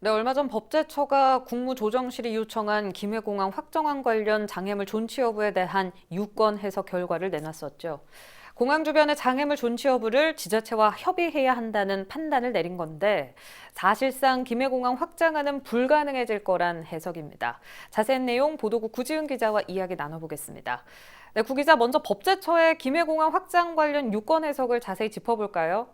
네, 얼마 전 법제처가 국무조정실이 요청한 김해공항 확정안 관련 장애물 존치 여부에 대한 유권 해석 결과를 내놨었죠. 공항 주변의 장애물 존치 여부를 지자체와 협의해야 한다는 판단을 내린 건데 사실상 김해공항 확장안은 불가능해질 거란 해석입니다. 자세한 내용 보도국 구지은 기자와 이야기 나눠보겠습니다. 네, 구 기자 먼저 법제처의 김해공항 확장 관련 유권 해석을 자세히 짚어볼까요?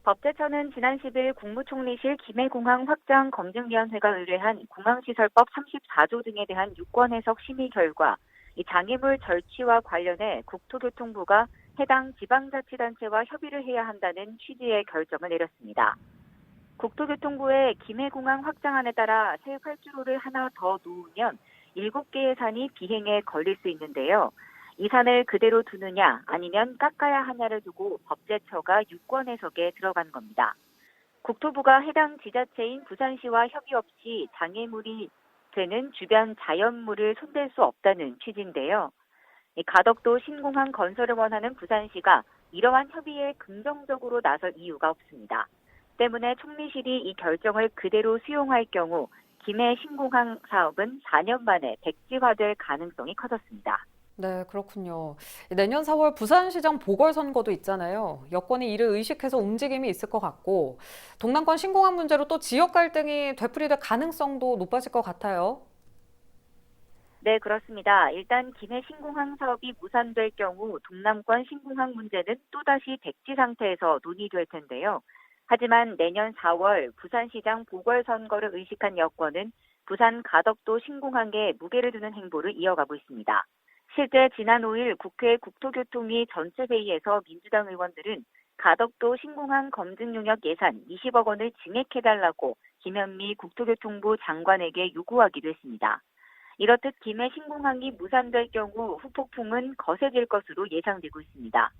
법제처는 지난 10일 국무총리실 김해공항 확장 검증위원회가 의뢰한 공항시설법 34조 등에 대한 유권 해석 심의 결과 이 장애물 절취와 관련해 국토교통부가 해당 지방자치단체와 협의를 해야 한다는 취지의 결정을 내렸습니다. 국토교통부의 김해공항 확장안에 따라 새 활주로를 하나 더 놓으면 7개의 산이 비행에 걸릴 수 있는데요. 이 산을 그대로 두느냐 아니면 깎아야 하냐를 두고 법제처가 유권 해석에 들어간 겁니다. 국토부가 해당 지자체인 부산시와 협의 없이 장애물이 되는 주변 자연물을 손댈 수 없다는 취지인데요. 이 가덕도 신공항 건설을 원하는 부산시가 이러한 협의에 긍정적으로 나설 이유가 없습니다. 때문에 총리실이 이 결정을 그대로 수용할 경우 김해 신공항 사업은 4년 만에 백지화될 가능성이 커졌습니다. 네, 그렇군요. 내년 4월 부산시장 보궐선거도 있잖아요. 여권이 이를 의식해서 움직임이 있을 것 같고, 동남권 신공항 문제로 또 지역 갈등이 되풀이될 가능성도 높아질 것 같아요. 네, 그렇습니다. 일단 김해 신공항 사업이 무산될 경우 동남권 신공항 문제는 또다시 백지 상태에서 논의될 텐데요. 하지만 내년 4월 부산시장 보궐선거를 의식한 여권은 부산 가덕도 신공항에 무게를 두는 행보를 이어가고 있습니다. 실제 지난 5일 국회 국토교통위 전체회의에서 민주당 의원들은 가덕도 신공항 검증 용역 예산 20억 원을 증액해달라고 김현미 국토교통부 장관에게 요구하기도 했습니다. 이렇듯 김해 신공항이 무산될 경우 후폭풍은 거세질 것으로 예상되고 있습니다.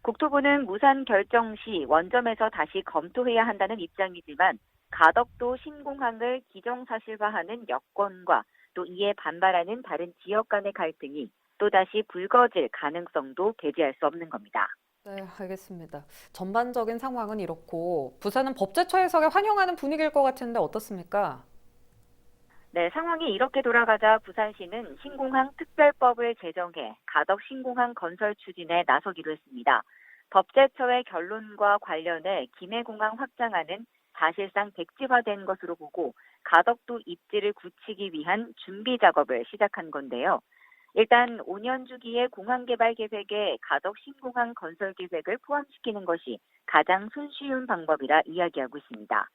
국토부는 무산 결정 시 원점에서 다시 검토해야 한다는 입장이지만 가덕도 신공항을 기정사실화하는 여건과 또 이에 반발하는 다른 지역 간의 갈등이 또다시 불거질 가능성도 배제할 수 없는 겁니다. 네, 알겠습니다. 전반적인 상황은 이렇고, 부산은 법제처 해석에 환영하는 분위기일 것 같은데 어떻습니까? 네, 상황이 이렇게 돌아가자 부산시는 신공항 특별법을 제정해 가덕 신공항 건설 추진에 나서기로 했습니다. 법제처의 결론과 관련해 김해공항 확장안은 사실상 백지화된 것으로 보고 가덕도 입지를 굳히기 위한 준비 작업을 시작한 건데요. 일단 5년 주기의 공항 개발 계획에 가덕 신공항 건설 계획을 포함시키는 것이 가장 손쉬운 방법이라 이야기하고 있습니다.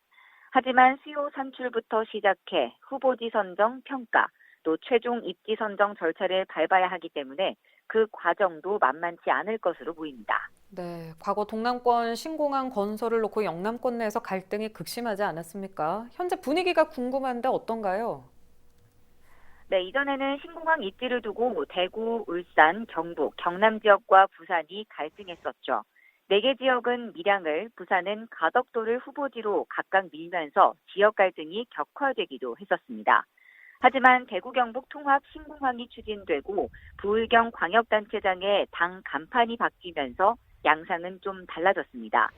하지만 수요 산출부터 시작해 후보지 선정, 평가, 또 최종 입지 선정 절차를 밟아야 하기 때문에 그 과정도 만만치 않을 것으로 보입니다. 네, 과거 동남권 신공항 건설을 놓고 영남권 내에서 갈등이 극심하지 않았습니까? 현재 분위기가 궁금한데 어떤가요? 네, 이전에는 신공항 입지를 두고 대구, 울산, 경북, 경남 지역과 부산이 갈등했었죠. 4개 지역은 밀양을, 부산은 가덕도를 후보지로 각각 밀면서 지역 갈등이 격화되기도 했었습니다. 하지만 대구 경북 통합 신공항이 추진되고 부울경 광역단체장의 당 간판이 바뀌면서 양상은 좀 달라졌습니다.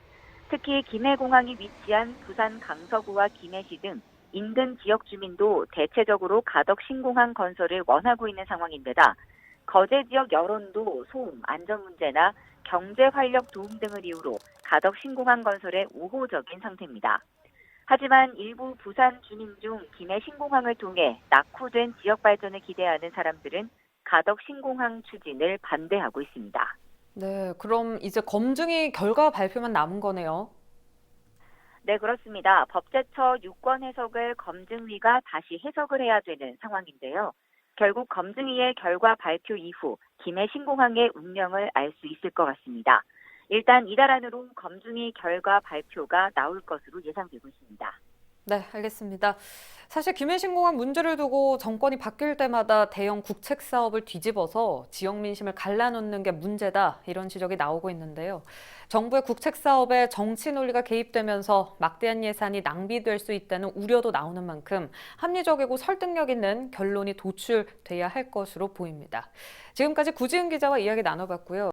특히 김해공항이 위치한 부산 강서구와 김해시 등 인근 지역 주민도 대체적으로 가덕 신공항 건설을 원하고 있는 상황인데다 거제 지역 여론도 소음, 안전 문제나 경제 활력 도움 등을 이유로 가덕 신공항 건설에 우호적인 상태입니다. 하지만 일부 부산 주민 중 김해 신공항을 통해 낙후된 지역 발전을 기대하는 사람들은 가덕 신공항 추진을 반대하고 있습니다. 네, 그럼 이제 검증이 결과 발표만 남은 거네요. 네, 그렇습니다. 법제처 유권 해석을 검증위가 다시 해석을 해야 되는 상황인데요. 결국 검증위의 결과 발표 이후 김해 신공항의 운명을 알 수 있을 것 같습니다. 일단 이달 안으로 검증위 결과 발표가 나올 것으로 예상되고 있습니다. 네, 알겠습니다. 사실 김해신공항 문제를 두고 정권이 바뀔 때마다 대형 국책 사업을 뒤집어서 지역 민심을 갈라놓는 게 문제다 이런 지적이 나오고 있는데요. 정부의 국책 사업에 정치 논리가 개입되면서 막대한 예산이 낭비될 수 있다는 우려도 나오는 만큼 합리적이고 설득력 있는 결론이 도출돼야 할 것으로 보입니다. 지금까지 구지은 기자와 이야기 나눠봤고요.